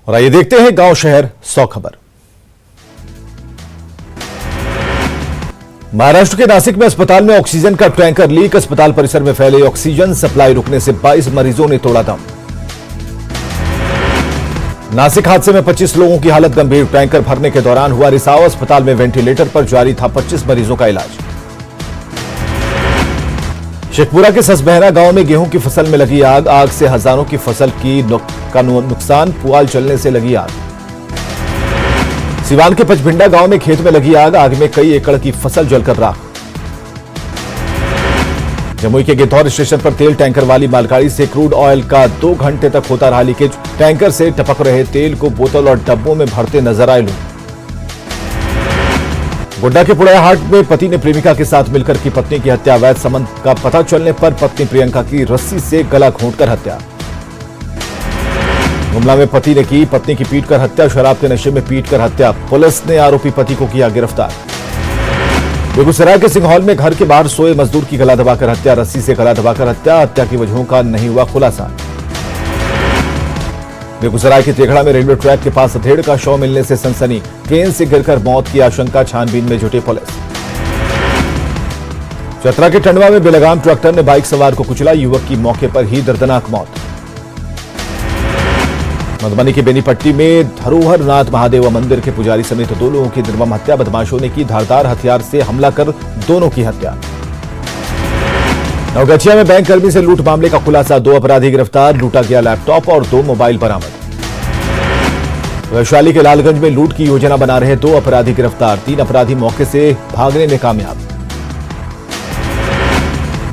और आइए देखते हैं गांव शहर 100 खबर। महाराष्ट्र के नासिक में अस्पताल में ऑक्सीजन का टैंकर लीक। अस्पताल परिसर में फैले ऑक्सीजन सप्लाई रुकने से 22 मरीजों ने तोड़ा दम। नासिक हादसे में 25 लोगों की हालत गंभीर। टैंकर भरने के दौरान हुआ रिसाव। अस्पताल में वेंटिलेटर पर जारी था 25 मरीजों का इलाज। शेखपुरा के ससबहरा गांव में गेहूं की फसल में लगी आग। आग से हजारों की फसल का नुकसान। पुआल जलने से लगी आग। सिवान के पचभिंडा गांव में खेत में लगी आग। आग में कई एकड़ की फसल जलकर राख। जमुई के गिद्धौर स्टेशन पर तेल टैंकर वाली मालगाड़ी से क्रूड ऑयल का 2 घंटे तक होता रहा लीकेज। टैंकर से टपक रहे तेल को बोतल और डब्बों में भरते नजर आए लोग। गोड्डा के पुड़ैयाहाट में पति ने प्रेमिका के साथ मिलकर की पत्नी की हत्या। अवैध संबंध का पता चलने पर पत्नी प्रियंका की रस्सी से गला घोंटकर हत्या। गुमला में पति ने की पत्नी की पीटकर हत्या। शराब के नशे में पीटकर हत्या। पुलिस ने आरोपी पति को किया गिरफ्तार। बेगूसराय के सिंघौल में घर के बाहर सोए मजदूर की गला दबाकर हत्या। रस्सी से गला दबाकर हत्या। हत्या की वजहों का नहीं हुआ खुलासा। बेगूसराय के तेघड़ा में रेलवे ट्रैक के पास अधेड़ का शव मिलने से सनसनी। ट्रेन से गिरकर मौत की आशंका। छानबीन में जुटी पुलिस। चतरा के टंडवा में बेलगाम ट्रैक्टर ने बाइक सवार को कुचला। युवक की मौके पर ही दर्दनाक मौत। मधुबनी के बेनीपट्टी में धरोहर नाथ महादेव मंदिर के पुजारी समेत 2 लोगों की निर्मम हत्या। बदमाशों ने की धारदार हथियार से हमला कर दोनों की हत्या। नवगछिया में बैंक कर्मी से लूट मामले का खुलासा। 2 अपराधी गिरफ्तार। लूटा गया लैपटॉप और 2 मोबाइल बरामद। वैशाली के लालगंज में लूट की योजना बना रहे 2 अपराधी गिरफ्तार। 3 अपराधी मौके से भागने में कामयाब।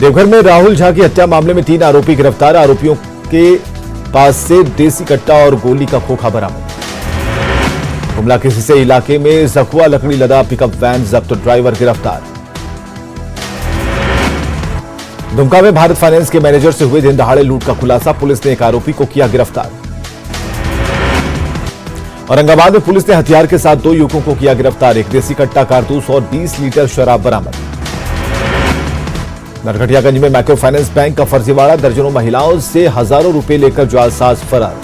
देवघर में राहुल झा की हत्या मामले में 3 आरोपी गिरफ्तार। आरोपियों के पास से देसी कट्टा और गोली का खोखा बरामद। गुमला के सिसे इलाके में जखुआ लकड़ी लदा पिकअप वैन जब्त। ड्राइवर गिरफ्तार। दुमका में भारत फाइनेंस के मैनेजर से हुए दिन दहाड़े लूट का खुलासा। पुलिस ने एक आरोपी को किया गिरफ्तार। औरंगाबाद में पुलिस ने हथियार के साथ 2 युवकों को किया गिरफ्तार। एक देसी कट्टा, कारतूस और 20 लीटर शराब बरामद। नरकटियागंज में माइक्रो फाइनेंस बैंक का फर्जीवाड़ा। दर्जनों महिलाओं से हजारों रुपए लेकर जालसाज फरार।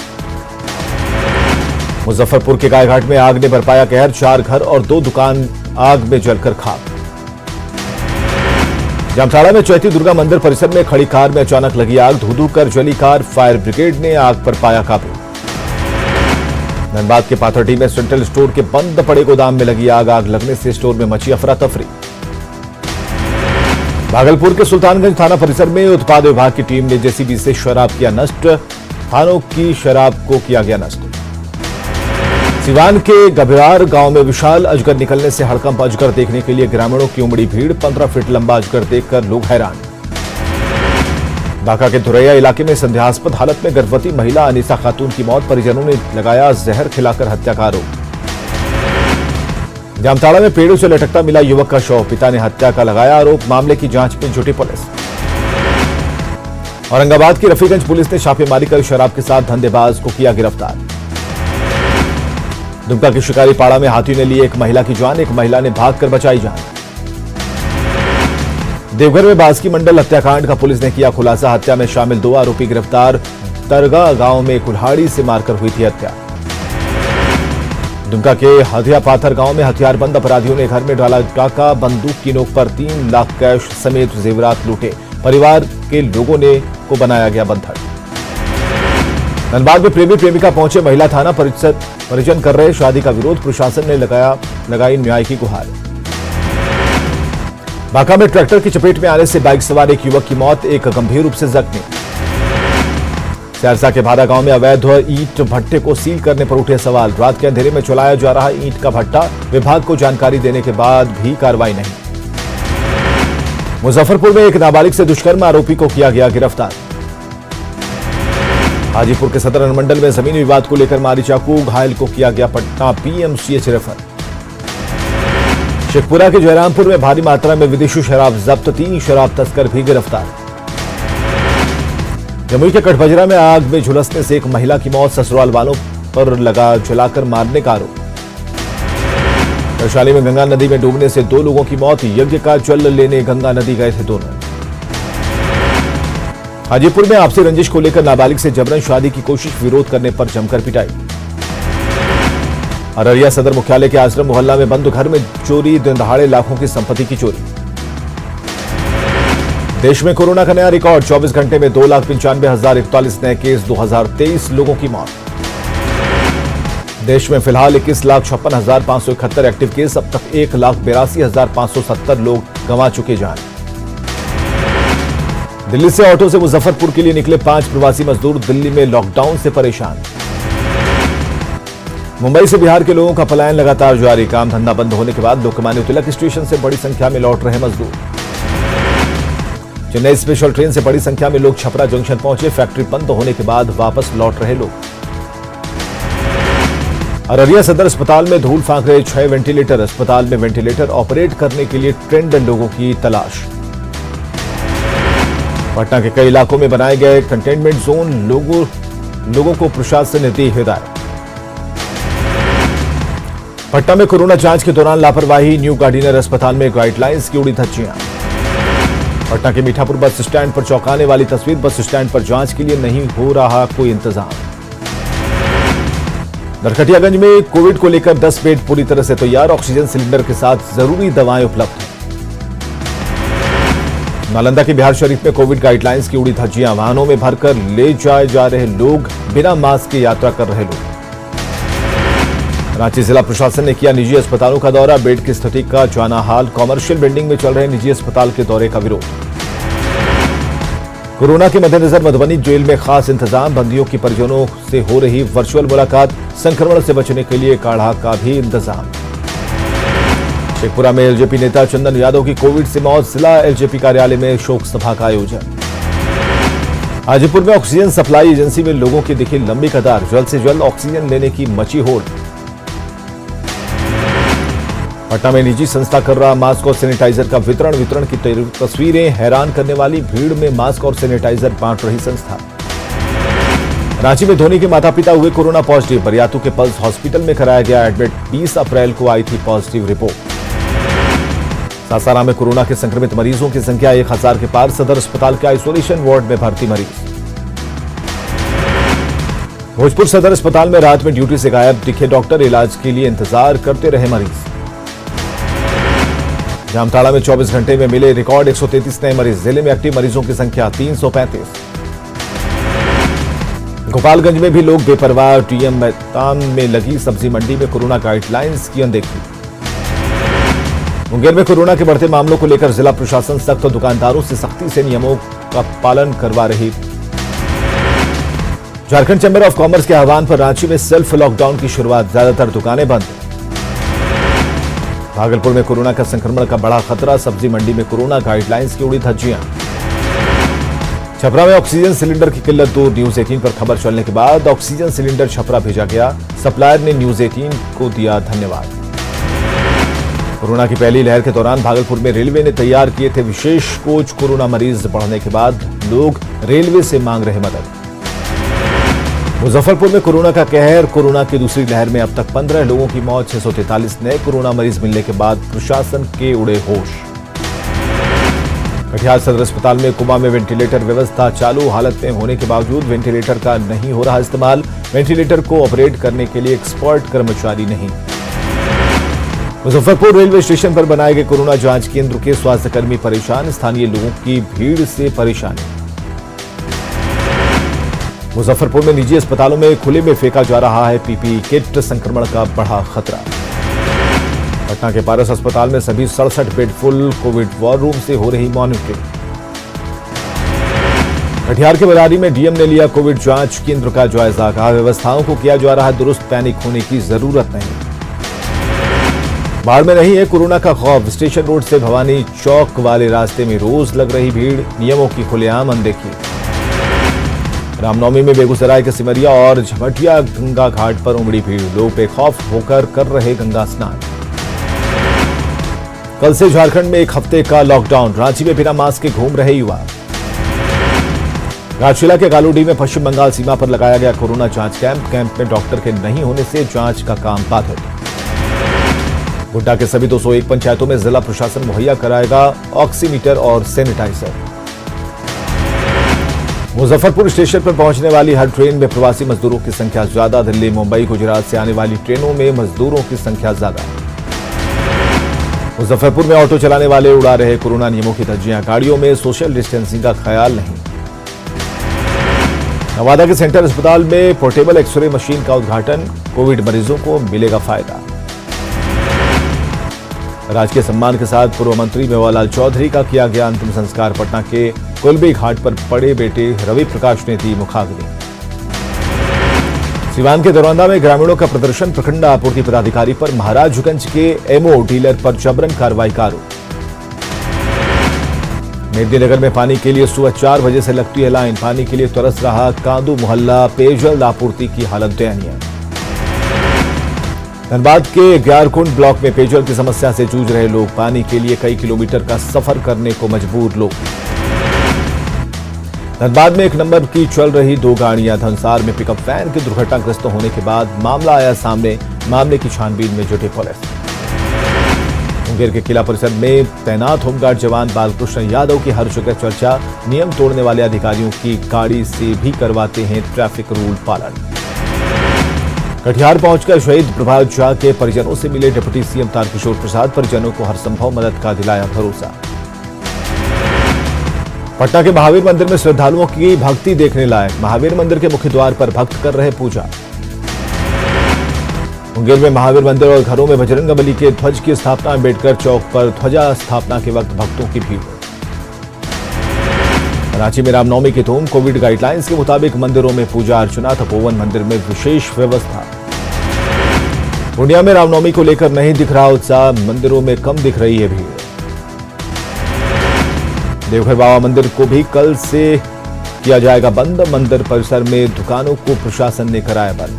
मुजफ्फरपुर के गायघाट में आग ने बरपाया कहर। 4 घर और 2 दुकान आग में जलकर खाक। जामताड़ा में चैती दुर्गा मंदिर परिसर में खड़ी कार में अचानक लगी आग। धू-धू कर जली कार। फायर ब्रिगेड ने आग पर पाया काबू। धनबाद के पाथरडी में सेंट्रल स्टोर के बंद पड़े गोदाम में लगी आग। आग लगने से स्टोर में मची अफरा तफरी। भागलपुर के सुल्तानगंज थाना परिसर में उत्पाद विभाग की टीम ने जेसीबी से शराब किया नष्ट। थानों की शराब को किया गया नष्ट। सिवान के गभिरार गांव में विशाल अजगर निकलने से हड़कंप। अजगर देखने के लिए ग्रामीणों की उमड़ी भीड़। 15 फीट लंबा अजगर देखकर लोग हैरान। ढाका के धुरैया इलाके में संदेहास्पद हालत में गर्भवती महिला अनीसा खातून की मौत। परिजनों ने लगाया जहर खिलाकर हत्या का आरोप। जामताड़ा में पेड़ों से लटकता मिला युवक का शव। पिता ने हत्या का लगाया आरोप। मामले की जांच में जुटी पुलिस। औरंगाबाद की रफीगंज पुलिस ने छापेमारी कर शराब के साथ धंधेबाज को किया गिरफ्तार। दुमका के शिकारी पाड़ा में हाथी ने ली एक महिला की जान। एक महिला ने भागकर बचाई जान। देवघर में बास्की मंडल हत्याकांड का पुलिस ने किया खुलासा। हत्या में शामिल 2 आरोपी गिरफ्तार। दरगाह गांव में कुल्हाड़ी से मारकर हुई थी हत्या। दुमका के हथिया पाथर गांव में हथियारबंद अपराधियों ने घर में डाला डाका। बंदूक की नोक पर 3 लाख कैश समेत जेवरात लूटे। परिवार के लोगों ने को बनाया गया बंधक। धनबाद में प्रेमी प्रेमिका पहुंचे महिला थाना। परिजन कर रहे शादी का विरोध। प्रशासन ने लगाई न्याय की गुहार। बांका में ट्रैक्टर की चपेट में आने से बाइक सवार एक युवक की मौत। एक गंभीर रूप से जख्मी। सहरसा के भादा गांव में अवैध ईंट भट्टे को सील करने पर उठे सवाल। रात के अंधेरे में चलाया जा रहा ईंट का भट्टा। विभाग को जानकारी देने के बाद भी कार्रवाई नहीं। मुजफ्फरपुर में एक नाबालिग से दुष्कर्म आरोपी को किया गया गिरफ्तार। हाजीपुर के सदर अनुमंडल में जमीन विवाद को लेकर मारी चाकू। घायल को किया गया पटना पीएमसीएच रेफर। शेखपुरा के जयरामपुर में भारी मात्रा में विदेशी शराब जब्त। 3 शराब तस्कर भी गिरफ्तार। जमुई के कटबजरा में आग में झुलसने से एक महिला की मौत। ससुराल वालों पर लगा जलाकर मारने का आरोप। वैशाली में गंगा नदी में डूबने से 2 लोगों की मौत। यज्ञ का जल लेने गंगा नदी गए थे दोनों। हाजीपुर में आपसी रंजिश को लेकर नाबालिग से जबरन शादी की कोशिश। विरोध करने पर जमकर पिटाई। अररिया सदर मुख्यालय के आश्रम मोहल्ला में बंद घर में चोरी, दिन दहाड़े लाखों की संपत्ति की चोरी। देश में कोरोना का नया रिकॉर्ड, 24 घंटे में 2,95,041 नए केस, 2023 लोगों की मौत। देश में फिलहाल 21,56,571 एक्टिव केस, अब तक 1,82,570 लोग गंवा चुके जान। दिल्ली से ऑटो से मुजफ्फरपुर के लिए निकले 5 प्रवासी मजदूर, दिल्ली में लॉकडाउन से परेशान। मुंबई से बिहार के लोगों का पलायन लगातार जारी, काम धंधा बंद होने के बाद लोकमान्य तिलक स्टेशन से बड़ी संख्या में लौट रहे मजदूर। चेन्नई स्पेशल ट्रेन से बड़ी संख्या में लोग छपरा जंक्शन पहुंचे, फैक्ट्री बंद होने के बाद वापस लौट रहे लोग। अररिया सदर अस्पताल में धूल फांक रहे 6 वेंटिलेटर, अस्पताल में वेंटिलेटर ऑपरेट करने के लिए ट्रेंड लोगों की तलाश। पटना के कई इलाकों में बनाए गए कंटेनमेंट जोन, लोगों को प्रशासन ने दी हिदायत। पटना में कोरोना जांच के दौरान लापरवाही, न्यू गार्डिनर अस्पताल में गाइडलाइंस की उड़ी धज्जियां। पटना के मीठापुर बस स्टैंड पर चौंकाने वाली तस्वीर, बस स्टैंड पर जांच के लिए नहीं हो रहा कोई इंतजाम। नरकटियागंज में कोविड को लेकर 10 बेड पूरी तरह से तैयार, ऑक्सीजन सिलेंडर के साथ जरूरी दवाएं उपलब्ध हैं। नालंदा के बिहार शरीफ में कोविड गाइडलाइंस की उड़ी धज्जियां, वाहनों में भरकर ले जाए जा रहे लोग, बिना मास्क के यात्रा कर रहे लोग। रांची जिला प्रशासन ने किया निजी अस्पतालों का दौरा, बेड की स्थिति का जाना हाल, कॉमर्शियल बिल्डिंग में चल रहे निजी अस्पताल के दौरे का विरोध। कोरोना के मद्देनजर मधुबनी जेल में खास इंतजाम, बंदियों की परिजनों से हो रही वर्चुअल मुलाकात, संक्रमण से बचने के लिए काढ़ा का भी इंतजाम। शेखपुरा में एलजेपी नेता चंदन यादव की कोविड से मौत, जिला एलजेपी कार्यालय में शोक सभा का आयोजन। हाजीपुर में ऑक्सीजन सप्लाई एजेंसी में लोगों की दिखी लंबी कतार, जल्द से जल्द ऑक्सीजन लेने की मची होड़। पटना में निजी संस्था कर रहा मास्क और सैनिटाइजर का वितरण की तस्वीरें हैरान करने वाली, भीड़ में मास्क और सैनिटाइजर बांट रही संस्था। रांची में धोनी के माता पिता हुए कोरोना पॉजिटिव, बरियातू के पल्स हॉस्पिटल में कराया गया एडमिट, 20 अप्रैल को आई थी पॉजिटिव रिपोर्ट। सासाराम में कोरोना के संक्रमित मरीजों की संख्या 1000 के पार, सदर अस्पताल के आइसोलेशन वार्ड में भर्ती मरीज। भोजपुर सदर अस्पताल में रात में ड्यूटी से गायब दिखे डॉक्टर, इलाज के लिए इंतजार करते रहे मरीज। जामताड़ा में 24 घंटे में मिले रिकॉर्ड 133 नए मरीज, जिले में एक्टिव मरीजों की संख्या 335। गोपालगंज में भी लोग बेपरवाह, टीएम मैदान में लगी सब्जी मंडी में कोरोना गाइडलाइंस की अनदेखी। मुंगेर में कोरोना के बढ़ते मामलों को लेकर जिला प्रशासन सख्त, दुकानदारों से सख्ती से नियमों का पालन करवा रही। झारखंड चैंबर ऑफ कॉमर्स के आह्वान पर रांची में सेल्फ लॉकडाउन की शुरुआत, ज्यादातर दुकानें बंद। भागलपुर में कोरोना का संक्रमण का बड़ा खतरा, सब्जी मंडी में कोरोना गाइडलाइंस की उड़ी धज्जियां। छपरा में ऑक्सीजन सिलेंडर की किल्लत दूर, न्यूज 18 पर खबर चलने के बाद ऑक्सीजन सिलेंडर छपरा भेजा गया, सप्लायर ने न्यूज 18 को दिया धन्यवाद। कोरोना की पहली लहर के दौरान भागलपुर में रेलवे ने तैयार किए थे विशेष कोच, कोरोना मरीज बढ़ने के बाद लोग रेलवे से मांग रहे मदद। मुजफ्फरपुर में कोरोना का कहर, कोरोना की दूसरी लहर में अब तक 15 लोगों की मौत, 643 नए कोरोना मरीज मिलने के बाद प्रशासन के उड़े होश। कटिहार सदर अस्पताल में कोमा में वेंटिलेटर व्यवस्था चालू, हालत में होने के बावजूद वेंटिलेटर का नहीं हो रहा इस्तेमाल, वेंटिलेटर को ऑपरेट करने के लिए एक्सपर्ट कर्मचारी नहीं। मुजफ्फरपुर रेलवे स्टेशन पर बनाए गए कोरोना जांच केंद्र के स्वास्थ्यकर्मी परेशान, स्थानीय लोगों की भीड़ से परेशानी। मुजफ्फरपुर में निजी अस्पतालों में खुले में फेंका जा रहा है पीपीई किट, संक्रमण का बढ़ा खतरा। पटना के पारस अस्पताल में सभी 67 bed full, Covid war room से हो रही मॉनिटरिंग। कटिहार के बरारी में डीएम ने लिया कोविड जांच केंद्र का जायजा, कहा व्यवस्थाओं को किया जा रहा है दुरुस्त, पैनिक होने की जरूरत नहीं। बाढ़ में नहीं है कोरोना का खौफ, स्टेशन रोड से भवानी चौक वाले रास्ते में रोज लग रही भीड़, नियमों की खुलेआम अनदेखी। रामनवमी में बेगूसराय के सिमरिया और झमटिया गंगा घाट पर उमड़ी भीड़, लोग बेखौफ होकर कर रहे गंगा स्नान। कल से झारखंड में 1 हफ्ते का लॉकडाउन, रांची में बिना मास्क के घूम रहे युवा। राजशिला के गालूडी में पश्चिम बंगाल सीमा पर लगाया गया कोरोना जांच कैंप में डॉक्टर के नहीं होने से जांच का काम बाधित। गोड्डा के सभी 201 पंचायतों में जिला प्रशासन मुहैया कराएगा ऑक्सीमीटर और सैनिटाइजर। मुजफ्फरपुर स्टेशन पर पहुंचने वाली हर ट्रेन में प्रवासी मजदूरों की संख्या ज्यादा। दिल्ली, मुंबई, गुजरात से आने वाली ट्रेनों में मजदूरों की संख्या ज्यादा। मुजफ्फरपुर में ऑटो चलाने वाले उड़ा रहे कोरोना नियमों की धज्जियां। गाड़ियों में सोशल डिस्टेंसिंग का ख्याल नहीं। नवादा के सेंट्रल अस्पताल में पोर्टेबल एक्सरे मशीन का उद्घाटन। कोविड मरीजों को मिलेगा फायदा। राजकीय सम्मान के साथ पूर्व मंत्री मेवालाल चौधरी का किया गया अंतिम संस्कार। पटना के कुलबी घाट पर पड़े बेटे रवि प्रकाश ने दी मुखाग्नि। सिवान के दरौंदा में ग्रामीणों का प्रदर्शन। प्रखंड आपूर्ति पदाधिकारी पर महाराजगंज के एमओ डीलर पर जबरन कार्रवाई का आरोप। मेदिनीनगर में पानी के लिए सुबह 4 बजे से लगती है लाइन। पानी के लिए तरस रहा कांदू मोहल्ला। पेयजल आपूर्ति की हालत दयनीय। धनबाद के ग्यारकुंड ब्लॉक में पेयजल की समस्या से जूझ रहे लोग। पानी के लिए कई किलोमीटर का सफर करने को मजबूर लोग। धनबाद में 1 नंबर की चल रही 2 गाड़ियां। धनसार में पिकअप वैन के दुर्घटनाग्रस्त होने के बाद मामला आया सामने। मामले की छानबीन में जुटी पुलिस। मुंगेर के किला परिसर में तैनात होमगार्ड जवान बालकृष्ण यादव की हर जगह चर्चा। नियम तोड़ने वाले अधिकारियों की गाड़ी से भी करवाते हैं ट्रैफिक रूल पालन। कटिहार पहुंचकर शहीद प्रभात झा के परिजनों से मिले डिप्टी सीएम तारकिशोर प्रसाद। परिजनों को हर संभव मदद का दिलाया भरोसा। पटना के महावीर मंदिर में श्रद्धालुओं की भक्ति देखने लायक। महावीर मंदिर के मुख्य द्वार पर भक्त कर रहे पूजा। मुंगेर में महावीर मंदिर और घरों में बजरंगबली के ध्वज की स्थापना। अम्बेडकर चौक पर ध्वजा स्थापना के वक्त भक्तों की भीड़। रांची में रामनवमी की धूम। कोविड गाइडलाइंस के मुताबिक मंदिरों में पूजा अर्चना। तपोवन मंदिर में विशेष व्यवस्था। पूर्णिया में रामनवमी को लेकर नहीं दिख रहा उत्साह। मंदिरों में कम दिख रही है भीड़। देवघर बाबा मंदिर को भी कल से किया जाएगा बंद। मंदिर परिसर में दुकानों को प्रशासन ने कराया बंद।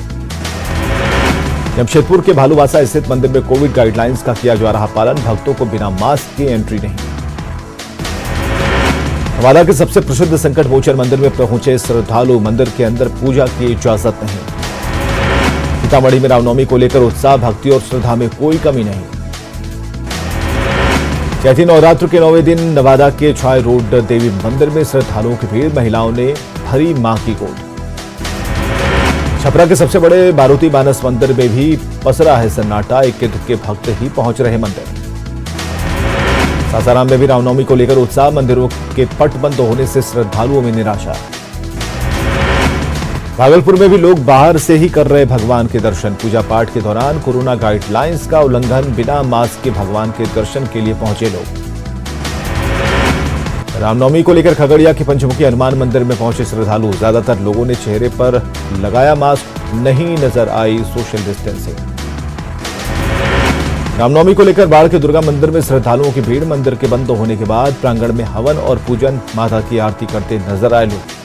जमशेदपुर के भालूवासा स्थित मंदिर में कोविड गाइडलाइंस का किया जा रहा पालन। भक्तों को बिना मास्क के एंट्री नहीं। नवादा के सबसे प्रसिद्ध संकट मोचन मंदिर में पहुंचे श्रद्धालु। मंदिर के अंदर पूजा की इजाजत नहीं। सीतामढ़ी में रामनवमी को लेकर उत्साह। भक्ति और श्रद्धा में कोई कमी नहीं। चैती नवरात्र के 9वें दिन नवादा के छाय रोड देवी मंदिर में श्रद्धालुओं की भीड़। महिलाओं ने भरी मां की गोद। छपरा के सबसे बड़े मारुति मानस मंदिर में भी पसरा है सन्नाटा। इक्के दुक्के भक्त ही पहुंच रहे मंदिर। सासाराम में भी रामनवमी को लेकर उत्साह। मंदिरों के पट बंद होने से श्रद्धालुओं में निराशा। भागलपुर में भी लोग बाहर से ही कर रहे भगवान के दर्शन। पूजा पाठ के दौरान कोरोना गाइडलाइंस का उल्लंघन। बिना मास्क के भगवान के दर्शन के लिए पहुंचे लोग। रामनवमी को लेकर खगड़िया के पंचमुखी हनुमान मंदिर में पहुंचे श्रद्धालु। ज्यादातर लोगों ने चेहरे पर लगाया मास्क। नहीं नजर आई सोशल डिस्टेंसिंग। रामनवमी को लेकर बाढ़ के दुर्गा मंदिर में श्रद्धालुओं की भीड़। मंदिर के बंद होने के बाद प्रांगण में हवन और पूजन। माता की आरती करते नजर आए लोग।